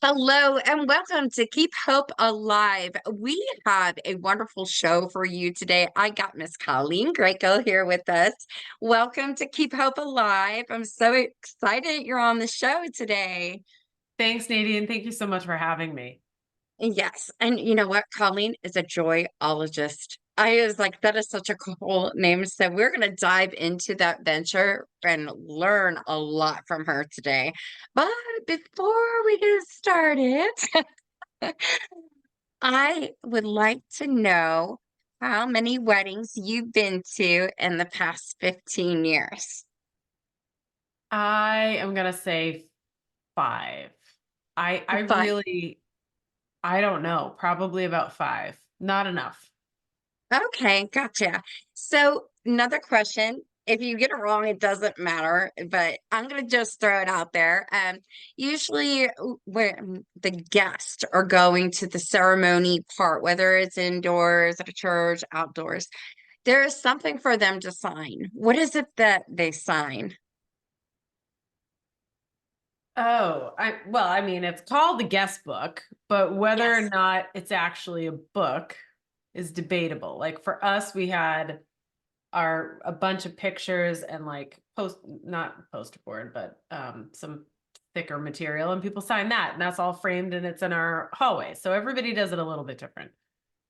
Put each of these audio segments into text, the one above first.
Hello and welcome to Keep Hope Alive. We have a wonderful show for you today. I got Miss Coleen Greco here with us. Welcome to Keep Hope Alive. I'm so excited you're on the show today. Thanks, Nadine. Thank you so much for having me. Yes, and you know what? Colleen is a joyologist. I was like, that is such a cool name. So we're going to dive into that venture and learn a lot from her today. But before we get started, I would like to know how many weddings you've been to in the past 15 years. I am gonna say five. I But really I don't know, probably about five. Not enough. okay, gotcha. So another question. If you get it wrong, it doesn't matter, but I'm gonna just throw it out there. Usually when the guests are going to the ceremony part, whether it's indoors at a church, outdoors, there is something for them to sign. What is it that they sign? I mean, it's called the guest book, but whether or Yes. not it's actually a book is debatable. Like for us, we had our a bunch of pictures and like not poster board, but some thicker material, and people sign that, and that's all framed and it's in our hallway. So everybody does it a little bit different.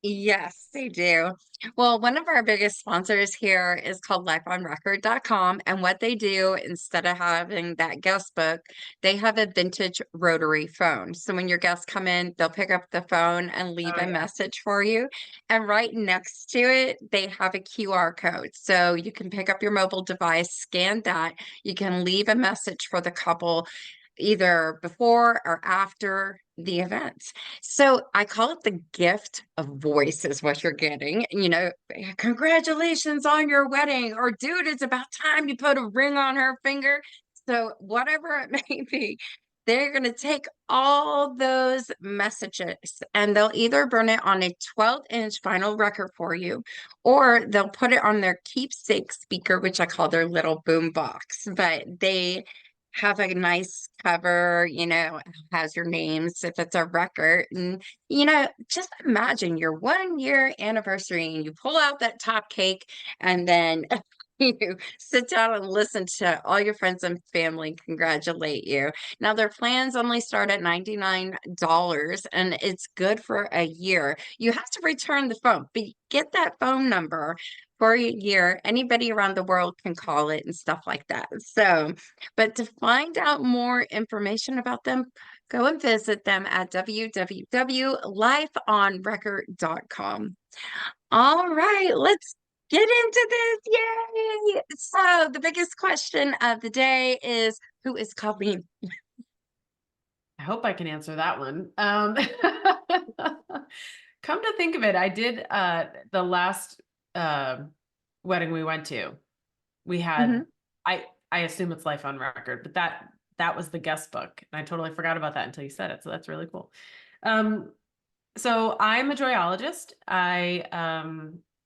Yes, they do. Well, one of our biggest sponsors here is called lifeonrecord.com. And what they do, instead of having that guest book, they have a vintage rotary phone. So when your guests come in, they'll pick up the phone and leave Oh a yeah. message for you. And right next to it, they have a QR code. So you can pick up your mobile device, scan that. You can leave a message for the couple either before or after the event. So I call it the gift of voice is what you're getting. Congratulations on your wedding, or dude, it's about time you put a ring on her finger. So whatever it may be, they're going to take all those messages and they'll either burn it on a 12-inch vinyl record for you, or they'll put it on their keepsake speaker, which I call their little boom box. But they have a nice cover, has your names if it's a record. And, just imagine your 1 year anniversary and you pull out that top cake and then you sit down and listen to all your friends and family congratulate you. Now, their plans only start at $99 and it's good for a year. You have to return the phone, but you get that phone number for a year. Anybody around the world can call it and stuff like that. So, but to find out more information about them, go and visit them at www.lifeonrecord.com. All right, let's get into this. Yay! So, the biggest question of the day is, who is Colleen? I hope I can answer that one. Come to think of it, I did the last uh, wedding we went to. We had Mhm. I assume it's Life on Record, but that was the guest book, and I totally forgot about that until you said it. So that's really cool. Um, so I'm a joyologist.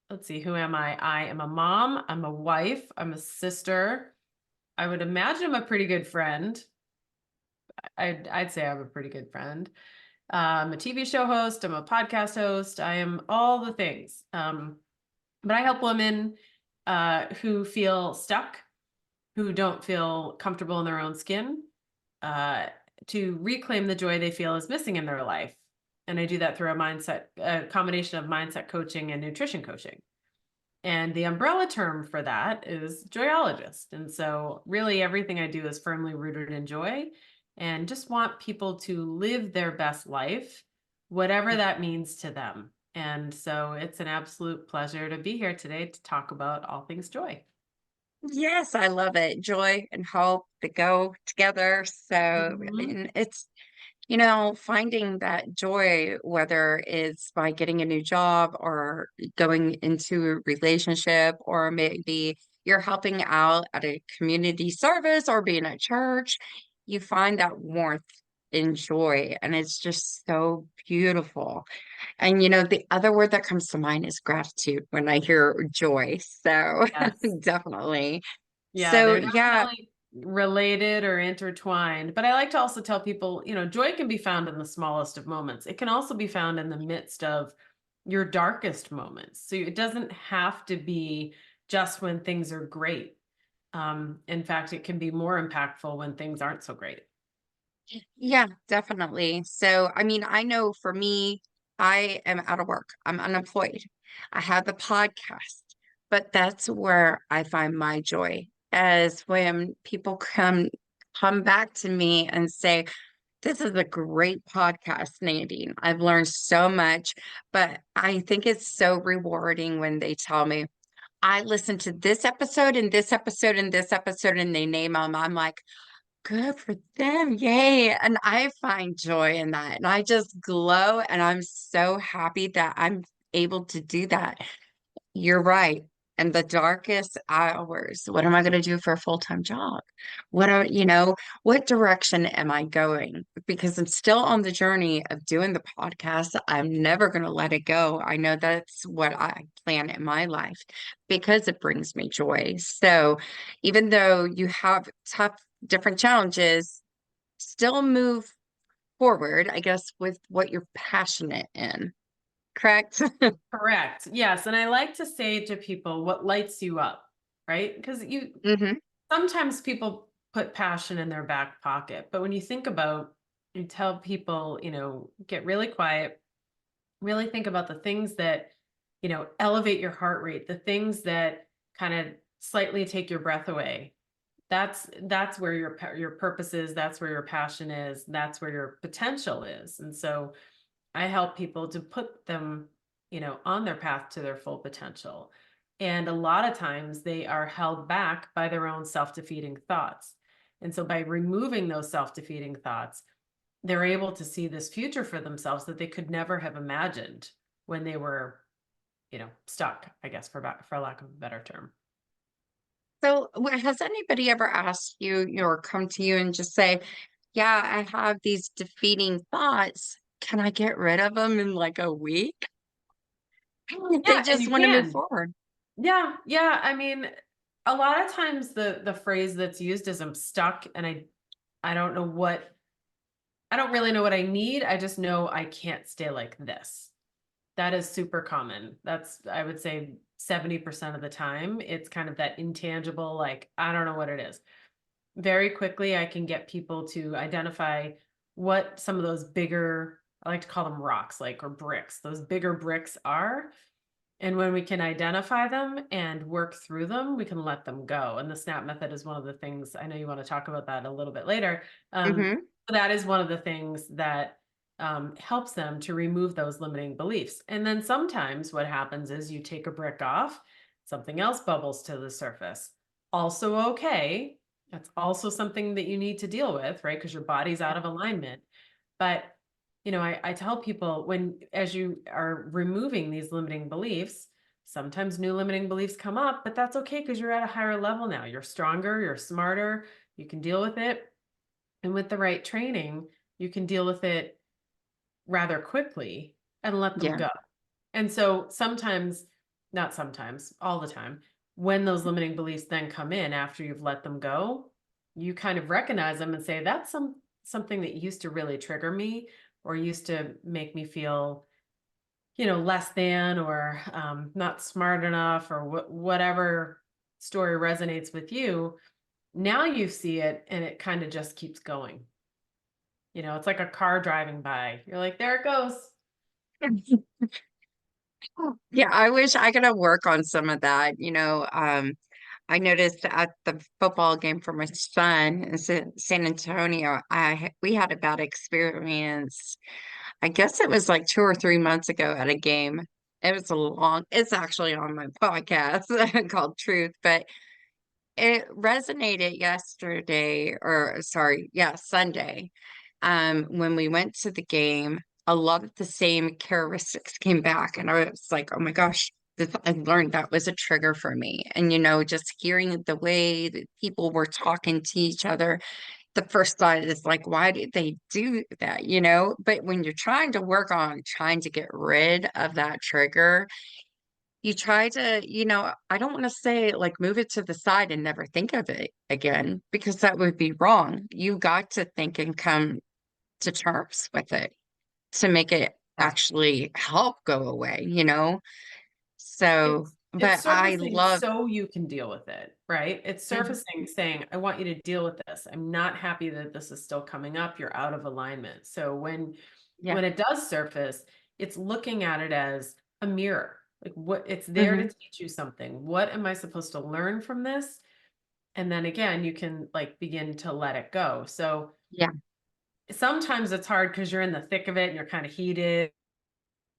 Let's see, who am I? I am a mom. I'm a wife. I'm a sister. I would imagine I'm a pretty good friend. I'd say I'm a pretty good friend. I'm a TV show host. I'm a podcast host. I am all the things. But I help women who feel stuck, who don't feel comfortable in their own skin, uh, to reclaim the joy they feel is missing in their life. And I do that through a combination of mindset coaching and nutrition coaching. And the umbrella term for that is joyologist. And so, really, everything I do is firmly rooted in joy and just want people to live their best life, whatever that means to them. And so, it's an absolute pleasure to be here today to talk about all things joy. Yes, I love it. Joy and hope to go together. So, Mhm. and it's finding that joy, whether it's by getting a new job or going into a relationship, or maybe you're helping out at a community service or being at church, you find that warmth in joy, and it's just so beautiful. And the other word that comes to mind is gratitude when I hear joy. So Yes. definitely. Yeah, So they're yeah, definitely. related or intertwined. But I like to also tell people, joy can be found in the smallest of moments. It can also be found in the midst of your darkest moments. So it doesn't have to be just when things are great. In fact, it can be more impactful when things aren't so great. Yeah, definitely. So, I mean, I know for me, I am out of work. I'm unemployed. I have the podcast, but that's where I find my joy as when people come back to me and say, "This is a great podcast, Nadine. I've learned so much." But I think it's so rewarding when they tell me, "I listened to this episode and this episode and this episode," and they name them. I'm like, good for them. Yay. And I find joy in that. And I just glow. And I'm so happy that I'm able to do that. You're right. And the darkest hours, what am I going to do for a full-time job? What direction am I going? Because I'm still on the journey of doing the podcast. I'm never going to let it go. I know that's what I plan in my life because it brings me joy. So even though you have tough, different challenges, still move forward, I guess, with what you're passionate in. Correct? Correct. Yes. And I like to say to people what lights you up, right? Because Hmm. sometimes people put passion in their back pocket, but when you tell people, get really quiet, really think about the things that, elevate your heart rate, the things that kind of slightly take your breath away. That's where your purpose is, that's where your passion is, that's where your potential is. And so I help people to put them, on their path to their full potential. And a lot of times they are held back by their own self-defeating thoughts. And so by removing those self-defeating thoughts, they're able to see this future for themselves that they could never have imagined when they were, stuck, I guess, for lack of a better term. So, has anybody ever asked you, or come to you and just say, "Yeah, I have these defeating thoughts. Can I get rid of them in like a week?" They Yeah, and just you want to move can. forward. Yeah, yeah. I mean, a lot of times the phrase that's used is I'm stuck and I don't know what I don't really know what I need. I just know I can't stay like this. That is super common. That's, I would say, 70% of the time. It's kind of that intangible, like, I don't know what it is. Very quickly, I can get people to identify what some of those bigger, I like to call them rocks, like, or bricks, those bigger bricks are. And when we can identify them and work through them, we can let them go. And the SNAP method is one of the things, I know you want to talk about that a little bit later. Hmm. That is one of the things that helps them to remove those limiting beliefs. And then sometimes what happens is you take a brick off, something else bubbles to the surface. Also, okay. That's also something that you need to deal with, right? Because your body's out of alignment. But I tell people as you are removing these limiting beliefs, sometimes new limiting beliefs come up, but that's okay because you're at a higher level now. You're stronger, you're smarter, you can deal with it. And with the right training, you can deal with it rather quickly and let them Yeah. go. And so sometimes, not sometimes, all the time, when those limiting beliefs then come in after you've let them go, you kind of recognize them and say, that's something that used to really trigger me or used to make me feel, less than or not smart enough or whatever story resonates with you. Now you see it and it kind of just keeps going. It's like a car driving by. You're like, there it goes. Yeah, I wish I could have work on some of that. I noticed at the football game for my son in San Antonio, we had a bad experience. I guess it was like 2 or 3 months ago at a game. It's actually on my podcast called Truth, but it resonated yesterday, or sorry, yeah, Sunday. When we went to the game, a lot of the same characteristics came back, and I was like, "Oh my gosh, I learned that was a trigger for me." And just hearing the way that people were talking to each other, the first thought is like, "Why did they do that?" But when you're trying to work on trying to get rid of that trigger, you try to, I don't want to say like move it to the side and never think of it again, because that would be wrong. You got to think and come to terms with it to make it Yeah. actually help go away. So, It's but I surfacing love, so you can deal with it, right? It's Mhm. surfacing saying, I want you to deal with this. I'm not happy that this is still coming up. You're out of alignment. So Yeah. when it does surface, it's looking at it as a mirror. Like what it's there to Hmm. teach you something. What am I supposed to learn from this? And then again, you can like begin to let it go. So Yeah. sometimes it's hard because you're in the thick of it and you're kind of heated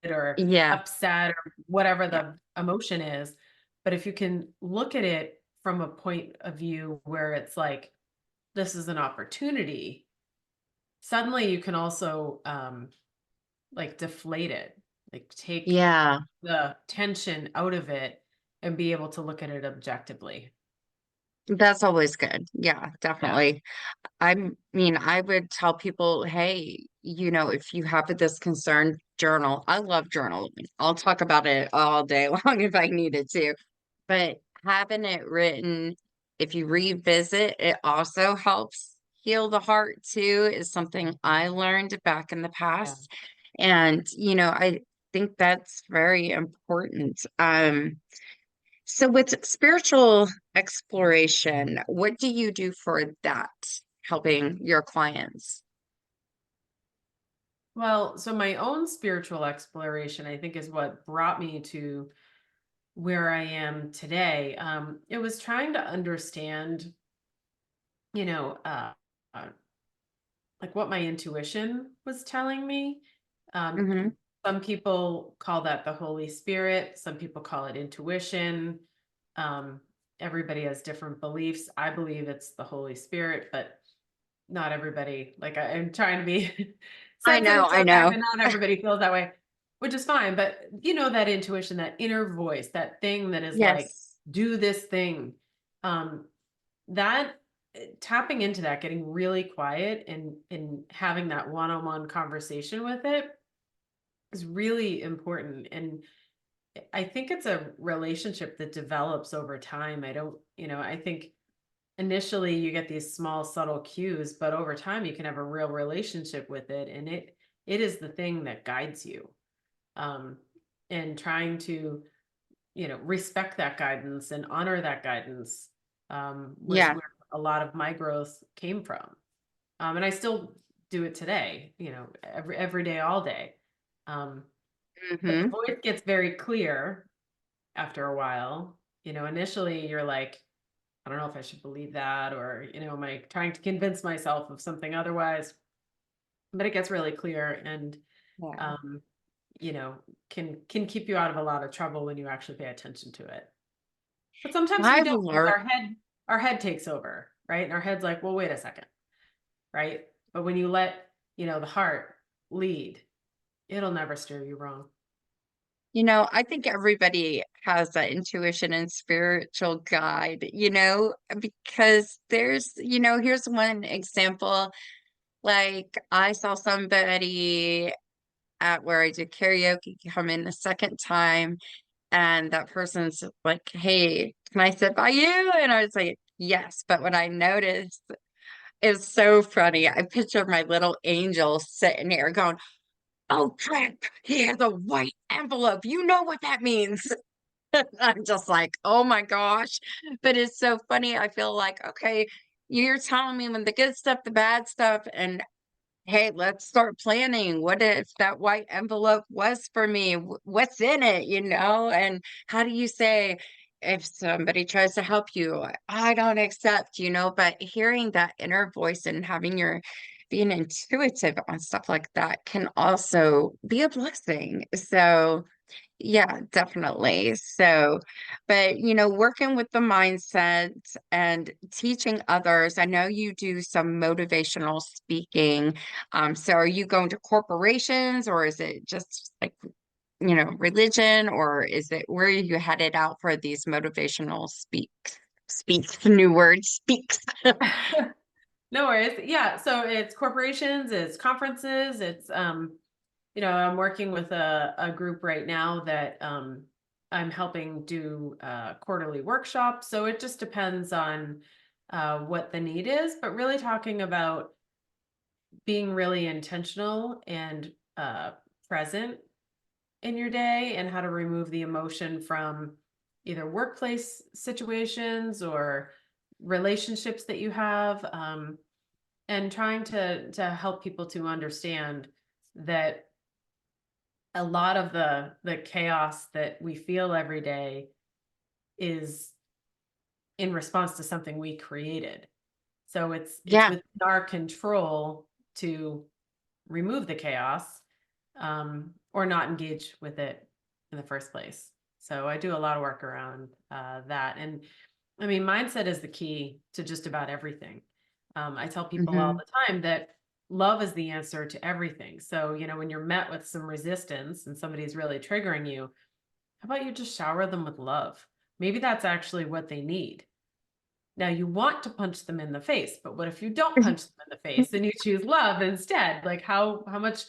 or Yeah. upset or whatever Yeah. the emotion is. But if you can look at it from a point of view where it's like, this is an opportunity, suddenly you can also like deflate it, like take Yeah. the tension out of it and be able to look at it objectively. That's always good. Yeah, Yeah. definitely. I mean, I would tell people, hey, if you have this concern, journal. I love journaling. I'll talk about it all day long if I needed to. But having it written, if you revisit, it also helps heal the heart too, is something I learned back in the Yeah. past. And, I think that's very important. So with spiritual exploration, what do you do for that, helping your clients? Well, so my own spiritual exploration, I think, is what brought me to where I am today. It was trying to understand, you know, uh, uh, like what my intuition was telling me. Um, Hmm. some people call that the Holy Spirit. Some people call it intuition. Um, Everybody has different beliefs. I believe it's the Holy Spirit, but not everybody. Like I'm trying to be I sensitive know, to I the fact know. that not everybody feels that way, which is fine. But that intuition, that inner voice, that thing that is like, Yes. do this thing. Um, that tapping into that, getting really quiet and having that one-on-one conversation with it is really important. And I think it's a relationship that develops over time. I don't, I think initially you get these small subtle cues, but over time you can have a real relationship with it, and it is the thing that guides you. Um, and trying to respect that guidance and honor that guidance was Yeah. where a lot of my growth came from. And I still do it today, every day, all day. Um, but the Hmm. voice gets very clear after a while. Initially you're like, I don't know if I should believe that, or, am I trying to convince myself of something otherwise? But it gets really clear and, Yeah. um, you know, can keep you out of a lot of trouble when you actually pay attention to it. But sometimes we I've don't because learned, our head takes over, right? And our head's like, well, wait a second, right? But when you let, the heart lead, it'll never steer you wrong. I think everybody has that intuition and spiritual guide, because here's one example. Like I saw somebody at where I did karaoke come in the second time, and that person's like, "Hey, can I sit by you?" And I was like, "Yes." But what I noticed is so funny. I pictured my little angel sitting here going, "Oh crap, he has a white envelope. You know what that means." I'm just like, "Oh my gosh." But it's so funny. I feel like, okay, you're telling me when the good stuff, the bad stuff, and hey, let's start planning. What if that white envelope was for me? What's in it, And how do you say if somebody tries to help you, I don't accept, but hearing that inner voice and having your being intuitive on stuff like that can also be a blessing. So, yeah, definitely. So, but working with the mindset and teaching others, I know you do some motivational speaking. So are you going to corporations, or is it just like, religion, or is it where are you headed out for these motivational speaks, new word, speaks? No worries. Yeah. So it's corporations, it's conferences, it's I'm working with a group right now that I'm helping do quarterly workshops. So it just depends on what the need is, but really talking about being really intentional and present in your day and how to remove the emotion from either workplace situations or relationships that you have, and trying to help people to understand that a lot of the chaos that we feel every day is in response to something we created. So it's Yeah. within our control to remove the chaos, or not engage with it in the first place. So I do a lot of work around that. And I mean, mindset is the key to just about everything. I tell people all Hmm. the time that love is the answer to everything. So, when you're met with some resistance and somebody's really triggering you, how about you just shower them with love? Maybe that's actually what they need. Now you want to punch them in the face, but what if you don't punch them in the face and you choose love instead? Like how much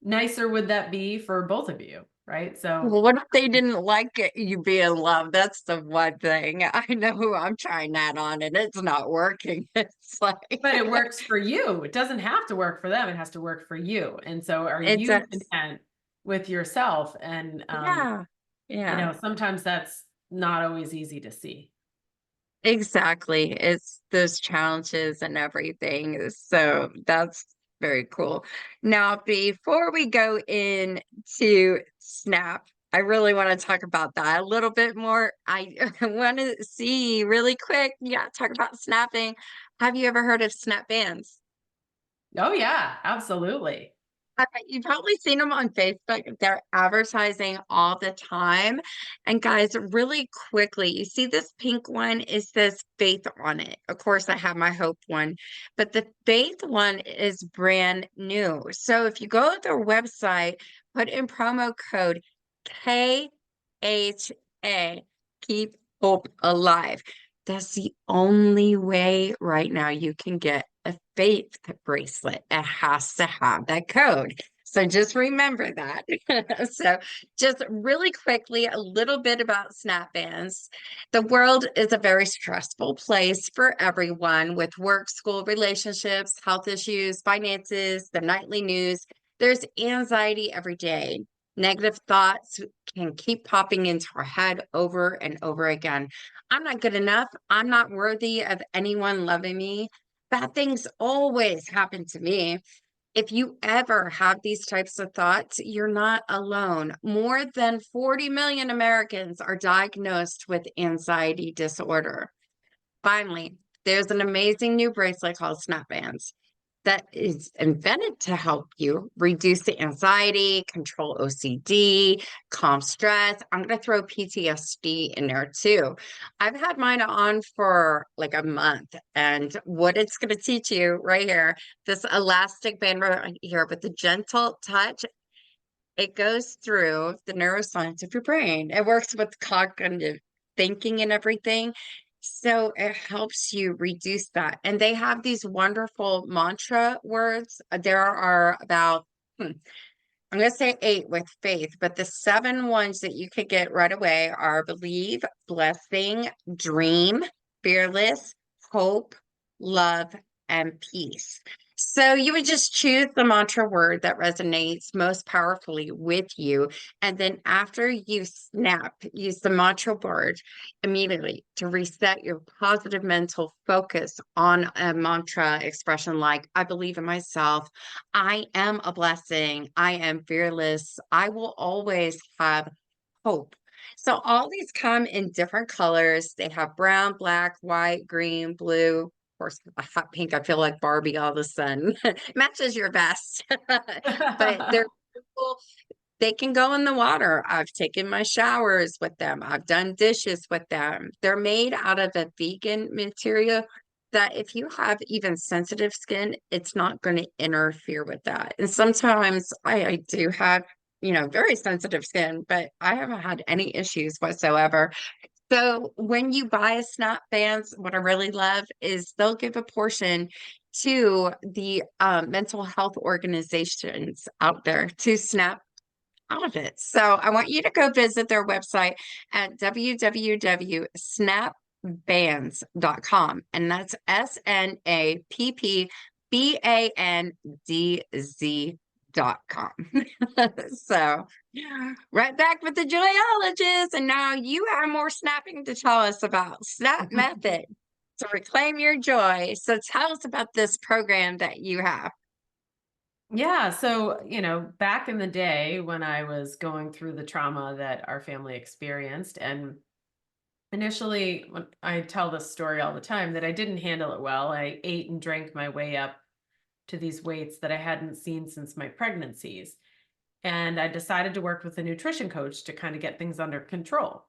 nicer would that be for both of you, right? So, Well, what if they didn't like it, you be in love? That's the one thing. I know who I'm trying that on, and it's not working. It's like but it works for you. It doesn't have to work for them. It has to work for you. And so are it you does. content with yourself? And Yeah. Yeah. sometimes that's not always easy to see. Exactly. It's those challenges and everything. So that's very cool. Now, before we go into Snap, I really want to talk about that a little bit more. I want to see really quick. Yeah, talk about snapping. Have you ever heard of snap bands? Oh yeah, absolutely. You've probably seen them on Facebook. They're advertising all the time. And guys, really quickly, you see this pink one? It says faith on it. Of course, I have my hope one, but the faith one is brand new. So if you go to their website, put in promo code KHA, keep hope alive. That's the only way right now you can get a faith bracelet. It has to have that code. So just remember that. So just really quickly, a little bit about snap bands. The world is a very stressful place for everyone with work, school, relationships, health issues, finances, the nightly news. There's anxiety every day. Negative thoughts can keep popping into our head over and over again. I'm not good enough. I'm not worthy of anyone loving me. Bad things always happen to me. If you ever have these types of thoughts, you're not alone. More than 40 million Americans are diagnosed with anxiety disorder. Finally, there's an amazing new bracelet called Snap Bands that is invented to help you reduce the anxiety, control OCD, calm stress. I'm going to throw PTSD in there too. I've had mine on for like a month, and what it's going to teach you right here, this elastic band right here with the gentle touch, it goes through the neuroscience of your brain. It works with cognitive thinking and everything. So it helps you reduce that. And they have these wonderful mantra words. There are about, I'm going to say 8 with faith, but the 7 ones that you could get right away are believe, blessing, dream, fearless, hope, love, and peace. So you would just choose the mantra word that resonates most powerfully with you. And then after you snap, use the mantra word immediately to reset your positive mental focus on a mantra expression like, I believe in myself. I am a blessing. I am fearless. I will always have hope. So all these come in different colors. They have brown, black, white, green, blue. Of course, a hot pink. I feel like Barbie all of a sudden. Matches your vest. But they're cool. They can go in the water. I've taken my showers with them. I've done dishes with them. They're made out of a vegan material that if you have even sensitive skin, it's not going to interfere with that. And sometimes I do have, very sensitive skin, but I haven't had any issues whatsoever. So when you buy a Snap Bands, what I really love is they'll give a portion to the mental health organizations out there to Snap out of it. So I want you to go visit their website at www.snappbands.com. And that's SNAPPBANDZ.com. So right back with the Joyologist. And now you have more snapping to tell us about. Snap method to reclaim your joy. So tell us about this program that you have. Yeah. So, back in the day when I was going through the trauma that our family experienced, and initially, when I tell this story all the time, that I didn't handle it well. I ate and drank my way up to these weights that I hadn't seen since my pregnancies. And I decided to work with a nutrition coach to kind of get things under control.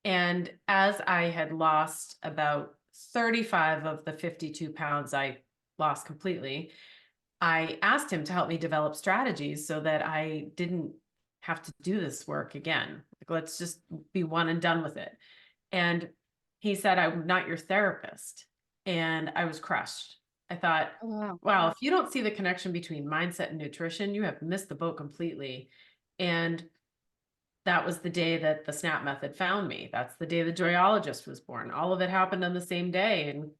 And as I had lost about 35 of the 52 pounds I lost completely, I asked him to help me develop strategies so that I didn't have to do this work again. Like, let's just be one and done with it. And he said, I'm not your therapist. And I was crushed. I thought, Oh, wow. wow, if you don't see the connection between mindset and nutrition, you have missed the boat completely. And that was the day that the SNAP method found me. That's the day the Joyologist was born. All of it happened on the same day. And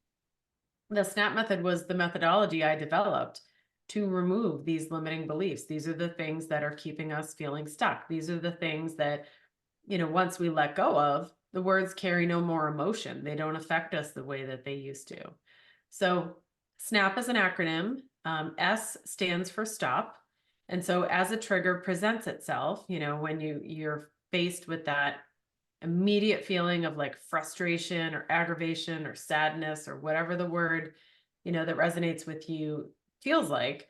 the SNAP method was the methodology I developed to remove these limiting beliefs. These are the things that are keeping us feeling stuck. These are the things that, once we let go of, the words carry no more emotion. They don't affect us the way that they used to. So SNAP is an acronym. S stands for stop. And so as a trigger presents itself, when you're faced with that immediate feeling of like frustration or aggravation or sadness or whatever the word, that resonates with you feels like,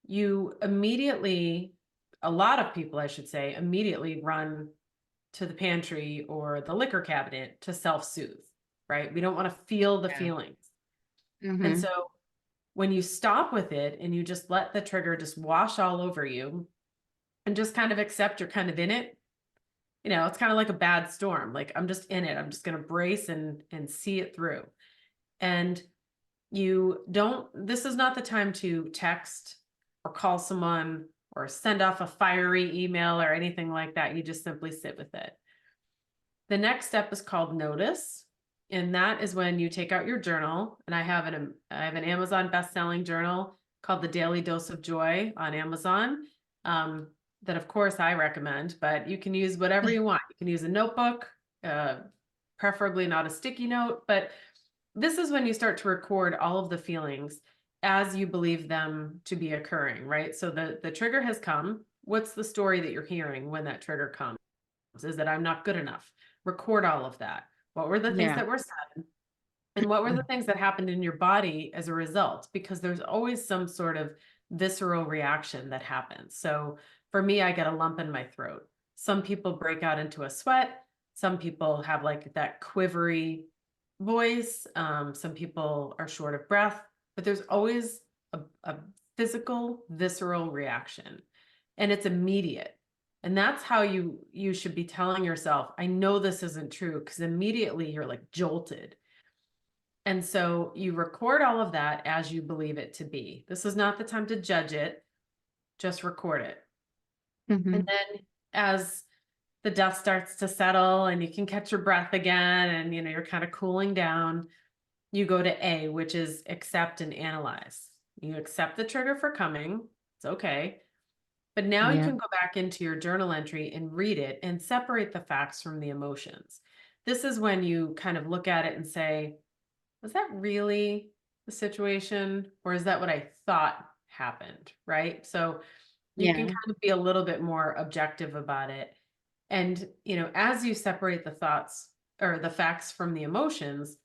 you immediately, a lot of people, I should say, immediately run to the pantry or the liquor cabinet to self-soothe, right? We don't want to feel the Yeah. feelings. And Hmm. so when you stop with it and you just let the trigger just wash all over you and just kind of accept you're kind of in it, it's kind of like a bad storm. Like, I'm just in it. I'm just going to brace and see it through. And this is not the time to text or call someone or send off a fiery email or anything like that. You just simply sit with it. The next step is called notice. And that is when you take out your journal. And I have an Amazon best-selling journal called The Daily Dose of Joy on Amazon. That of course I recommend, but you can use whatever you want. You can use a notebook, preferably not a sticky note, but this is when you start to record all of the feelings as you believe them to be occurring, right? So the trigger has come. What's the story that you're hearing when that trigger comes? Is that I'm not good enough. Record all of that. What were the things Yeah. that were said? And what were the things that happened in your body as a result? Because there's always some sort of visceral reaction that happens. So for me, I get a lump in my throat. Some people break out into a sweat. Some people have like that quivery voice. Some people are short of breath, but there's always a physical, visceral reaction, and it's immediate. And that's how you should be telling yourself, I know this isn't true, because immediately you're like jolted. And so you record all of that as you believe it to be. This is not the time to judge it, just record it. And Hmm. then as the dust starts to settle and you can catch your breath again and you're kind of cooling down, you go to A, which is accept and analyze. You accept the trigger for coming. It's okay. But now you Yeah. can go back into your journal entry and read it and separate the facts from the emotions. This is when you kind of look at it and say, was that really the situation? Or is that what I thought happened? Right. So you can Yeah. kind of be a little bit more objective about it. And, as you separate the thoughts or the facts from the emotions,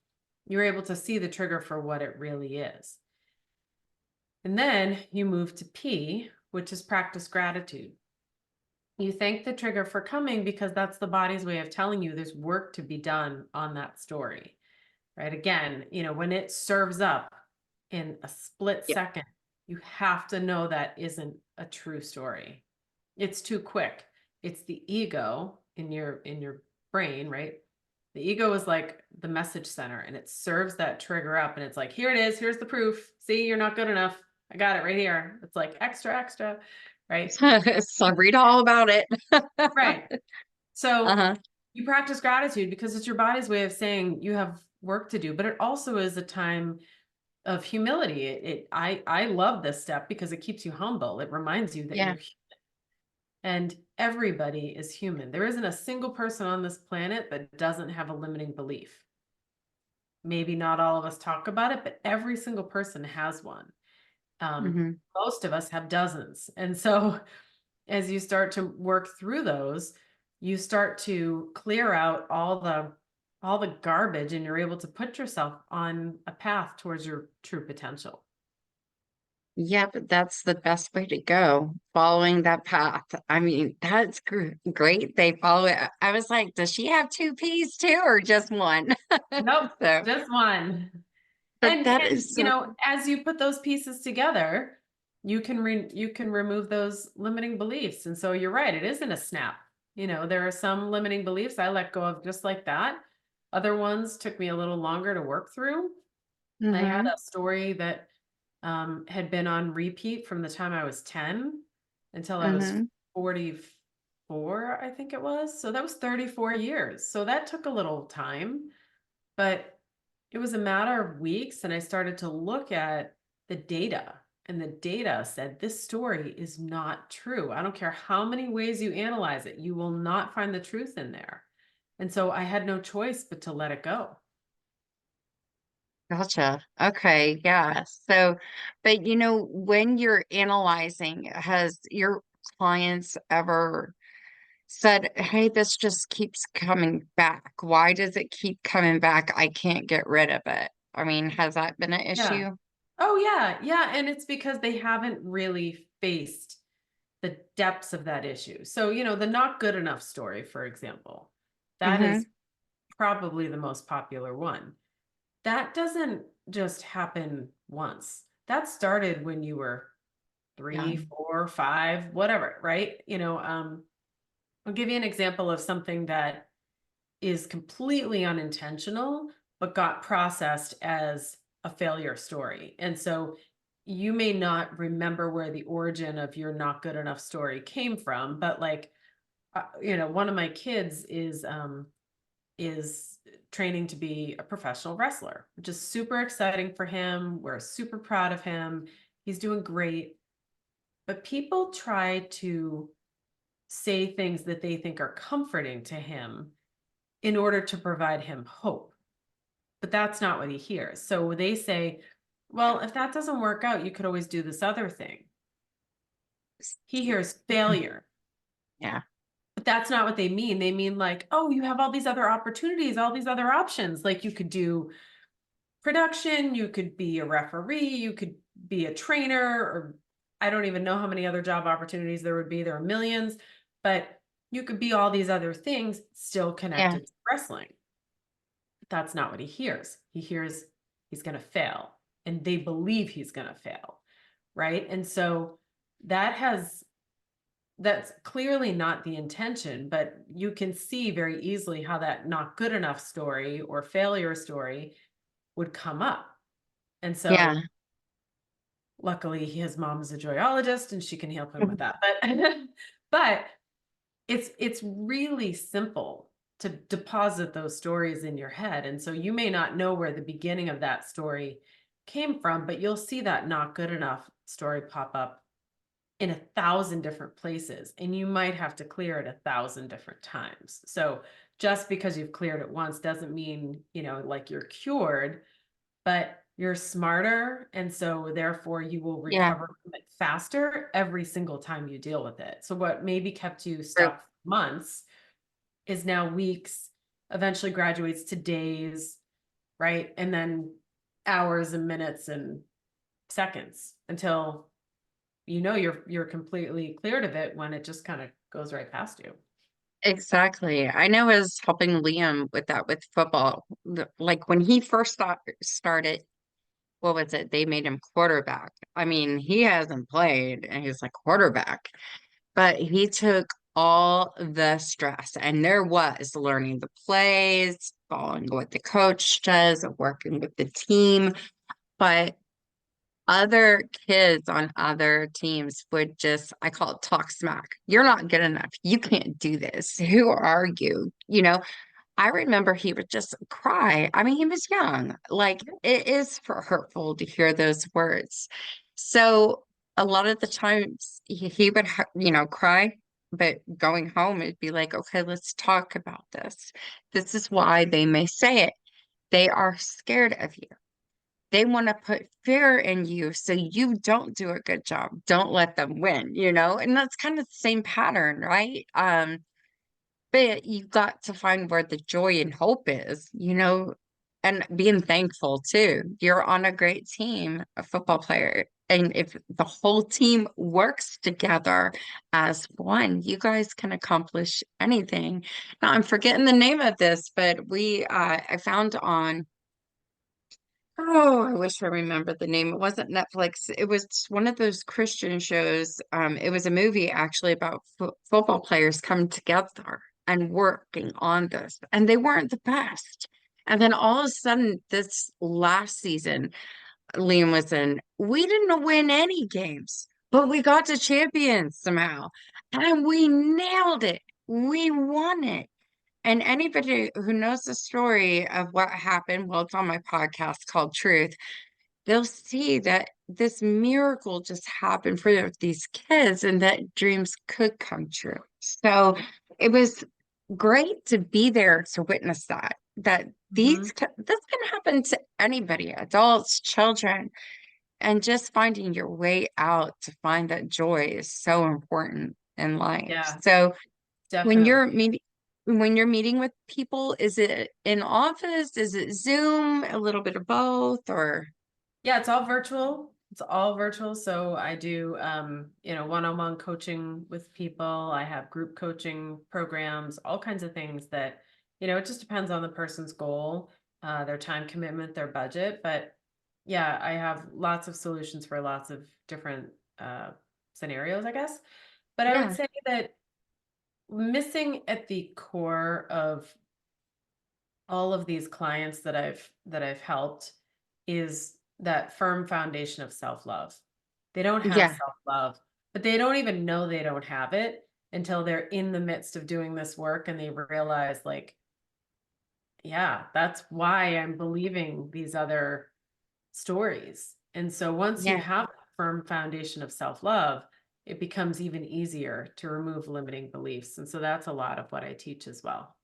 you're able to see the trigger for what it really is. And then you move to P, which is practice gratitude. You thank the trigger for coming because that's the body's way of telling you there's work to be done on that story, right? Again, when it serves up in a split Yeah. second, you have to know that isn't a true story. It's too quick. It's the ego in your brain, right? The ego is like the message center, and it serves that trigger up, and it's like, here it is, here's the proof. See, you're not good enough. I got it right here. It's like extra, extra. right? So read all about it. Right. So Uh-huh. you practice gratitude because it's your body's way of saying you have work to do, but it also is a time of humility. I love this step because it keeps you humble. It reminds you that Yeah. you're, and everybody is human. There isn't a single person on this planet that doesn't have a limiting belief. Maybe not all of us talk about it, but every single person has one. Hmm. Most of us have dozens. And so as you start to work through those, you start to clear out all the garbage and you're able to put yourself on a path towards your true potential. Yeah, but that's the best way to go, following that path. I mean, that's great. They follow it. I was like, does she have two P's too, or just one? Nope, So, just one. but that And is so cool. as you put those pieces together, you can remove those limiting beliefs. And so you're right, it isn't a snap. There are some limiting beliefs I let go of just like that. Other ones took me a little longer to work through. I had Hmm. a story that had been on repeat from the time I was 10 until I was Hmm. 44, I think it was. So that was 34 years. So that took a little time, but it was a matter of weeks. And I started to look at the data, and the data said this story is not true. I don't care how many ways you analyze it, you will not find the truth in there. And so I had no choice but to let it go. Gotcha. Okay. Yeah. So, but when you're analyzing, has your clients ever said, hey, this just keeps coming back? Why does it keep coming back? I can't get rid of it. I mean, has that been an Yeah. issue? Oh, yeah. Yeah. And it's because they haven't really faced the depths of that issue. So, the not good enough story, for example, that Mm-hmm. is probably the most popular one. That doesn't just happen once. That started when you were Yeah. 3, 4, 5, whatever, right? I'll give you an example of something that is completely unintentional, but got processed as a failure story. And so you may not remember where the origin of your not good enough story came from, but like, one of my kids is training to be a professional wrestler, which is super exciting for him. We're super proud of him. He's doing great. But people try to say things that they think are comforting to him in order to provide him hope. But that's not what he hears. So they say, well, if that doesn't work out, you could always do this other thing. He hears failure. Yeah. But that's not what they mean. They mean like, oh, you have all these other opportunities, all these other options. Like you could do production, you could be a referee, you could be a trainer, or I don't even know how many other job opportunities there would be. There are millions, but you could be all these other things still Yeah. connected to wrestling. That's not what he hears. He hears he's going to fail, and they believe he's going to fail, right? And so that has that's clearly not the intention, but you can see very easily how that not good enough story or failure story would come up. And Yeah. so luckily his mom is a joyologist and she can help him with Mhm. that. But but it's really simple to deposit those stories in your head. And so you may not know where the beginning of that story came from, but you'll see that not good enough story pop up in 1,000 different places, and you might have to clear it 1,000 different times. So just because you've cleared it once doesn't mean, like you're cured, but you're smarter. And so therefore you will Yeah. recover from it faster every single time you deal with it. So what maybe kept you True. stuck for months is now weeks, eventually graduates to days, right? And then hours and minutes and seconds until you're completely cleared of it when it just kind of goes right past you. Exactly. I know I was helping Liam with that with football. Like when he first started, what was it? They made him quarterback. I mean, he hasn't played and he's like quarterback, but he took all the stress, and there was learning the plays, following what the coach does, working with the team. But other kids on other teams would just, I call it talk smack. You're not good enough. You can't do this. Who are you? You know, I remember he would just cry. I mean, he was young. Like it is for hurtful to hear those words. So a lot of the times he would, cry, but going home, it'd be like, okay, let's talk about this. This is why they may say it. They are scared of you. They want to put fear in you so you don't do a good job. Don't let them win, And that's kind of the same pattern, right? But you got to find where the joy and hope is, and being thankful too. You're on a great team, a football player. And if the whole team works together as one, you guys can accomplish anything. Now, I'm forgetting the name of this, but I found on, oh, I wish I remembered the name. It wasn't Netflix. It was one of those Christian shows. It was a movie actually about football players coming together and working on this, and they weren't the best. And then all of a sudden, this last season, Liam was in, we didn't win any games, but we got to champions somehow, and we nailed it. We won it. And anybody who knows the story of what happened, well, it's on my podcast called Truth, they'll see that this miracle just happened for these kids and that dreams could come true. So it was great to be there to witness that Mhm. this can happen to anybody, adults, children, and just finding your way out to find that joy is so important in life. Yeah, So when definitely. you're meeting with people, is it in office? Is it Zoom? A little bit of both, or Yeah, it's all virtual. It's all virtual. So I do, one-on-one coaching with people. I have group coaching programs, all kinds of things that, it just depends on the person's goal, their time commitment, their budget. But yeah, I have lots of solutions for lots of different uh, scenarios, I guess. But I would yeah, say that missing at the core of all of these clients that I've helped is that firm foundation of self-love. They don't have yeah, self-love, but they don't even know they don't have it until they're in the midst of doing this work and they realize like, yeah, that's why I'm believing these other stories. And so once you yeah. have a firm foundation of self-love, it becomes even easier to remove limiting beliefs. And so that's a lot of what I teach as well.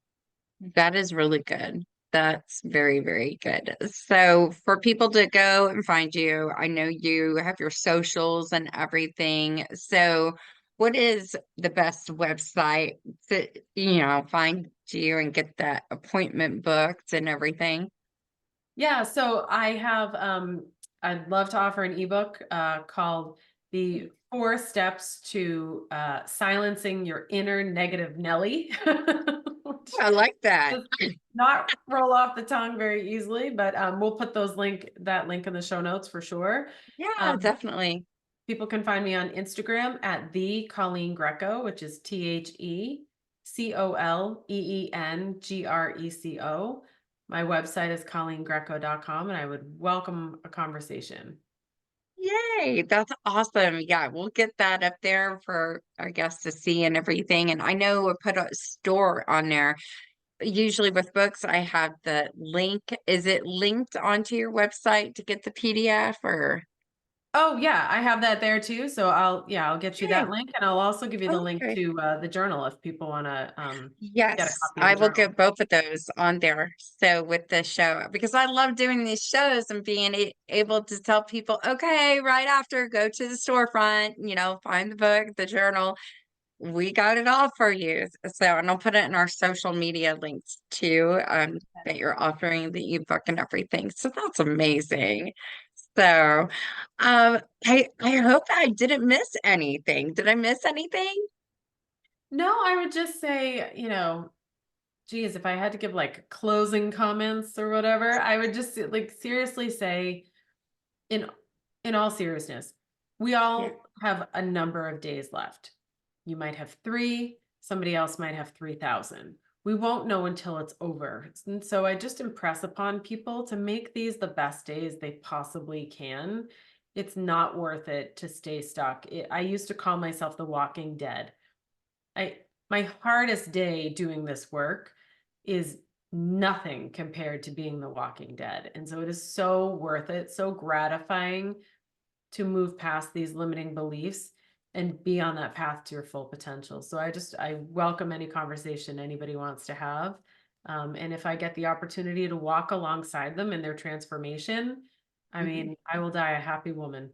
That is really good. That's very, very good. So for people to go and find you, I know you have your socials and everything. So what is the best website to, find you and get that appointment booked and everything? Yeah, so I'd love to offer an ebook called The 4 Steps to Silencing Your Inner Negative Nelly. Which I like that. does not roll off the tongue very easily, but we'll put that link in the show notes for sure. Yeah, Um, definitely. People can find me on Instagram at the Coleen Greco, which is TheColeengreco. My website is ColleenGreco.com, and I would welcome a conversation. Yay, that's awesome. Yeah, we'll get that up there for our guests to see and everything. And I know we put a store on there. Usually with books, I have the link. Is it linked onto your website to get the PDF or? Oh yeah, I have that there too. So I'll get you that Okay. link, and I'll also give you the link Okay. to the journal if people want to get a Yes, copy of I the will journal. get both of those on there. So with the show, because I love doing these shows and being able to tell people, okay, right after, go to the storefront, find the book, the journal. We got it all for you. So, and I'll put it in our social media links too, that you're offering the ebook and everything. So that's amazing. So, I hope I didn't miss anything. Did I miss anything? No, I would just say, geez, if I had to give like closing comments or whatever, I would just like seriously say, in in all seriousness, we Yeah. all have a number of days left. You might have 3, somebody else might have 3,000. We won't know until it's over. And so I just impress upon people to make these the best days they possibly can it's not worth it to stay stuck. I used to call myself the walking dead. My hardest day doing this work is nothing compared to being the walking dead. And so it is so worth it, so gratifying to move past these limiting beliefs and be on that path to your full potential. So I welcome any conversation anybody wants to have. And if I get the opportunity to walk alongside them in their transformation, I mean, I will die a happy woman.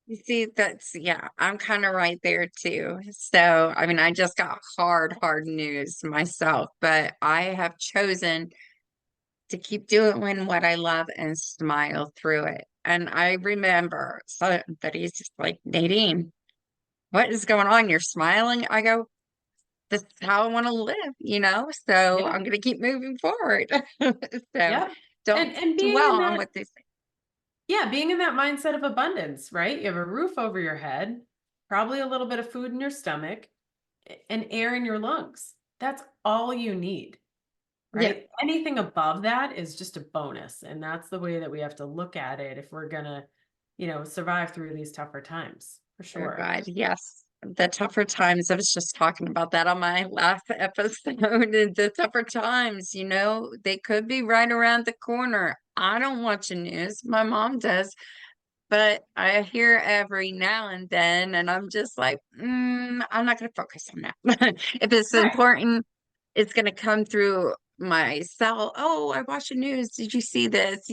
You see, yeah, I'm kind of right there too. So, I mean, I just got hard news myself, but I have chosen to keep doing what I love and smile through it. And I remember somebody's just like, Nadine, what is going on? You're smiling. I go, this is how I want to live, you know? So Yeah. I'm going to keep moving forward. So Yeah. don't And being dwell in on that, what they say. yeah, being in that mindset of abundance, right? You have a roof over your head, probably a little bit of food in your stomach, and air in your lungs. That's all you need, Yeah, right? Anything above that is just a bonus. And that's the way that we have to look at it if we're gonna, survive through these tougher times, for oh sure. God, yes. The tougher times. I was just talking about that on my last episode. And the tougher times, they could be right around the corner. I don't watch the news. My mom does, but I hear every now and then, and I'm just like, I'm not going to focus on that. If it's Right. important, it's going to come through my cell. Oh, I watched the news. Did you see this?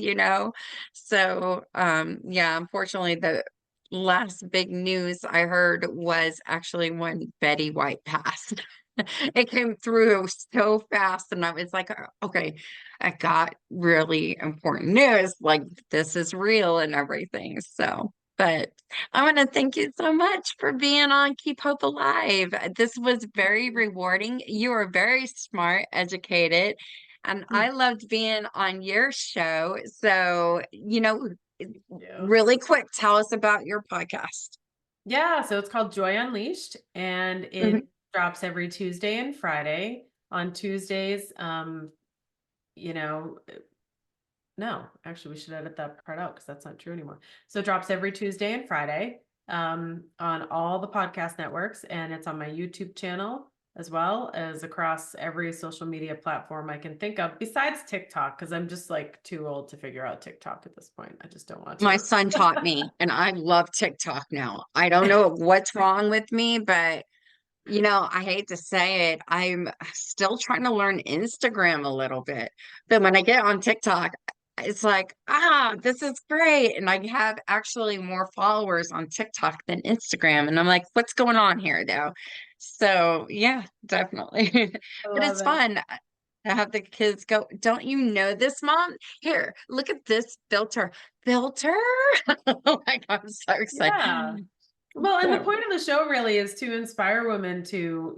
So, yeah, unfortunately, the last big news I heard was actually when Betty White passed. It came through so fast, and I was like, okay, I got really important news. Like, this is real and everything. So, but I want to thank you so much for being on Keep Hope Alive. This was very rewarding. You are very smart, educated, and I loved being on your show. So, Yeah. really quick, tell us about your podcast. Yeah, so it's called Joy Unleashed, and Mhm. it drops every Tuesday and Friday. On Tuesdays, you know, no, actually, we should edit that part out because that's not true anymore. So it drops every Tuesday and Friday on all the podcast networks, and it's on my YouTube channel as well as across every social media platform I can think of, besides TikTok, because I'm just like too old to figure out TikTok at this point. I just don't want My to. son taught me, and I love TikTok now. I don't know what's wrong with me, but I hate to say it, I'm still trying to learn Instagram a little bit. But when I get on TikTok, it's like, this is great. And I have actually more followers on TikTok than Instagram. And I'm like, what's going on here, though? So, yeah, definitely. I But love it's it. fun to have the kids go, don't you know this, Mom? Here, look at this filter. Filter? Oh my God, I'm so Yeah. excited. Well, and the So, point of the show really is to inspire women to,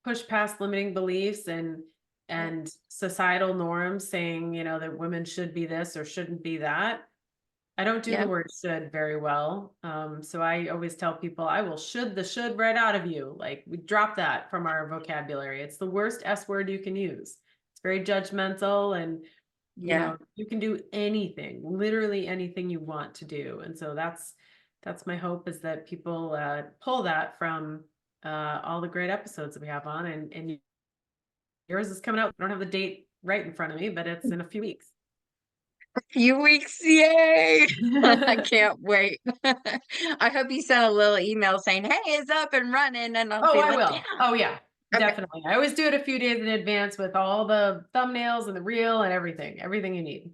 push past limiting beliefs and societal norms saying, that women should be this or shouldn't be that. I don't do the yeah. word should very well. So I always tell people I will should the should right out of you. Like we drop that from our vocabulary. It's the worst S word you can use. It's very judgmental and Yeah. you can do anything, literally anything you want to do. And so that's my hope is that people pull that from all the great episodes that we have on and yours is coming out. I don't have the date right in front of me, but it's in a few weeks. Few weeks, yay! I can't wait. I hope you sent a little email saying, "Hey, it's up and running," and I'll Oh, be I like, "Yeah, will. Oh, yeah, okay, definitely. I always do it a few days in advance with all the thumbnails and the reel and everything you need.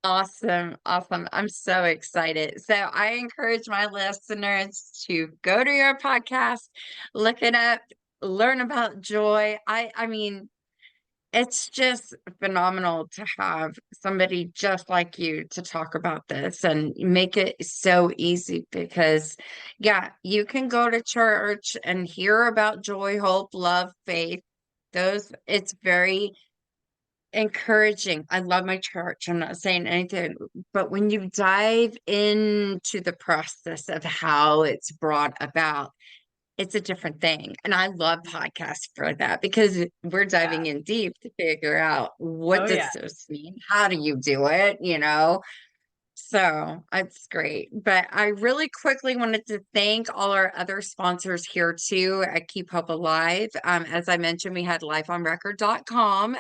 awesome, awesome." I'm so excited. So I encourage my listeners to go to your podcast, look it up, learn about joy. I mean, it's just phenomenal to have somebody just like you to talk about this and make it so easy because, yeah, you can go to church and hear about joy, hope, love, faith. It's very encouraging. I love my church. I'm not saying anything, but when you dive into the process of how it's brought about, it's a different thing. And I love podcasts for that because we're Yeah. diving in deep to figure out Oh, what yeah. does this mean? How do you do it? So it's great. But I really quickly wanted to thank all our other sponsors here too at Keep Hope Alive. As I mentioned, we had lifeonrecord.com,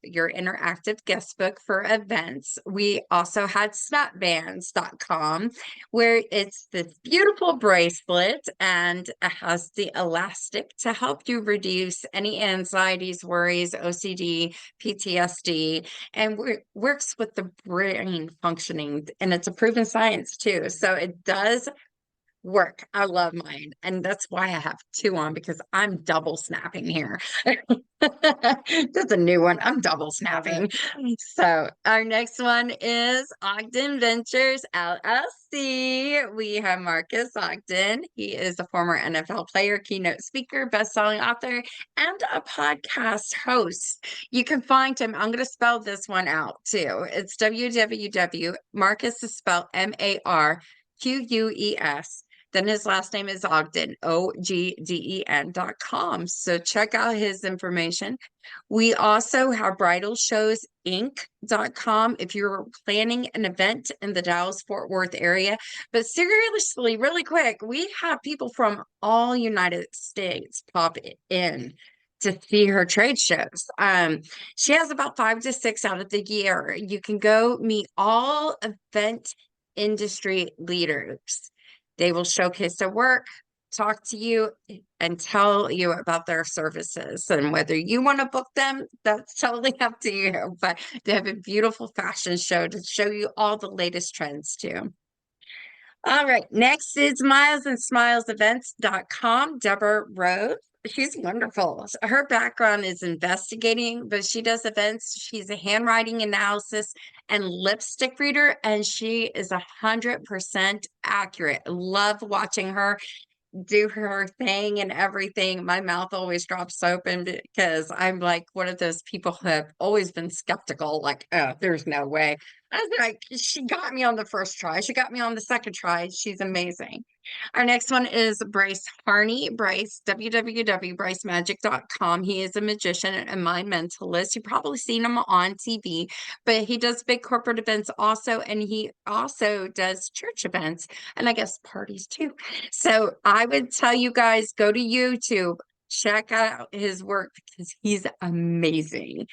your interactive guest book for events. We also had snapbands.com, where it's this beautiful bracelet and it has the elastic to help you reduce any anxieties, worries, OCD, PTSD, and works with the brain functioning. And it's a proven science too. So it does work. I love mine. And that's why I have two on because I'm double snapping here. That's a new one. I'm double snapping. So our next one is Ogden Ventures LLC. We have Marcus Ogden. He is a former NFL player, keynote speaker, best-selling author, and a podcast host. You can find him. I'm going to spell this one out too. It's www. Marcus is spelled MARQUES. Then his last name is Ogden, OGDEN.com. So check out his information. We also have bridalshowsinc.com if you're planning an event in the Dallas-Fort Worth area. But seriously, really quick, we have people from all United States pop in to see her trade shows. She has about 5 to 6 out of the year. You can go meet all event industry leaders. They will showcase their work, talk to you, and tell you about their services. And whether you want to book them, that's totally up to you. But they have a beautiful fashion show to show you all the latest trends too. All right, next is milesandSmilesEvents.com. Deborah Rose. She's wonderful. Her background is investigating, but she does events. She's a handwriting analysis and lipstick reader, and she is 100% accurate. Love watching her do her thing and everything. My mouth always drops open because I'm like one of those people who have always been skeptical, like, oh, there's no way. I was like, she got me on the first try. She got me on the second try. She's amazing. Our next one is Bryce Harney. Bryce, www.brycemagic.com. He is a magician and mind mentalist. You've probably seen him on TV, but he does big corporate events also, and he also does church events and I guess parties too. So I would tell you guys, go to YouTube, check out his work because he's amazing.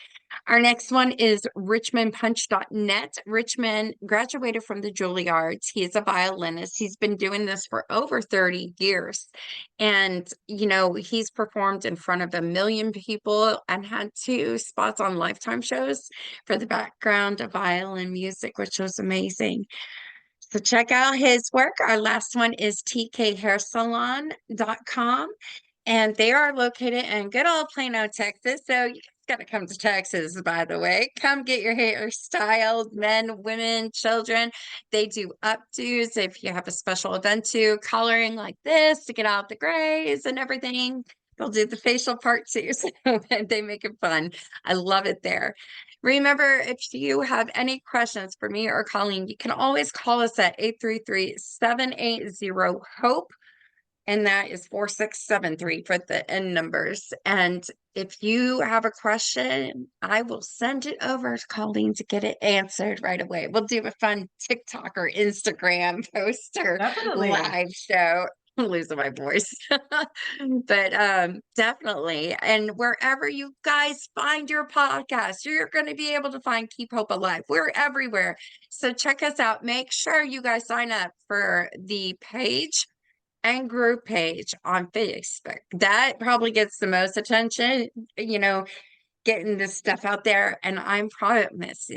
Our next one is richmondpunch.net. Richmond graduated from the Juilliard. He is a violinist. He's been doing this for over 30 years. And, you know, he's performed in front of 1 million people and had 2 spots on Lifetime shows for the background of violin music, which was amazing. So check out his work. Our last one is tkhairsalon.com. And they are located in good old Plano, Texas. So you got to come to Texas, by the way. Come get your hair styled, men, women, children. They do updos if you have a special event too, coloring like this to get out the grays and everything. They'll do the facial part too. So they make it fun. I love it there. Remember, if you have any questions for me or Coleen, you can always call us at 833-780-HOPE. And that is 4673 for the end numbers. And if you have a question, I will send it over to Colleen to get it answered right away. We'll do a fun TikTok or Instagram post or Definitely. live show. I'm losing my voice. But definitely. And wherever you guys find your podcast, you're going to be able to find Keep Hope Alive. We're everywhere. So check us out. Make sure you guys sign up for the page and group page on Facebook. That probably gets the most attention, you know, getting this stuff out there. And I promise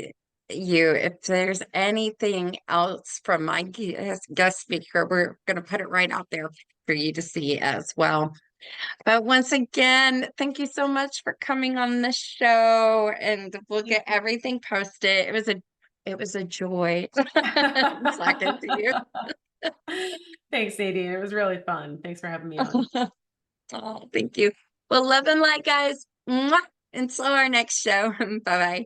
you, if there's anything else from my guest speaker, we're going to put it right out there for you to see as well. But once again, thank you so much for coming on the show, and we'll get everything posted. It was a joy talking to you. Thanks, Nadine. It was really fun. Thanks for having me on. Oh, thank you. Well, love and light, guys. Mwah! Until our next show. Bye bye.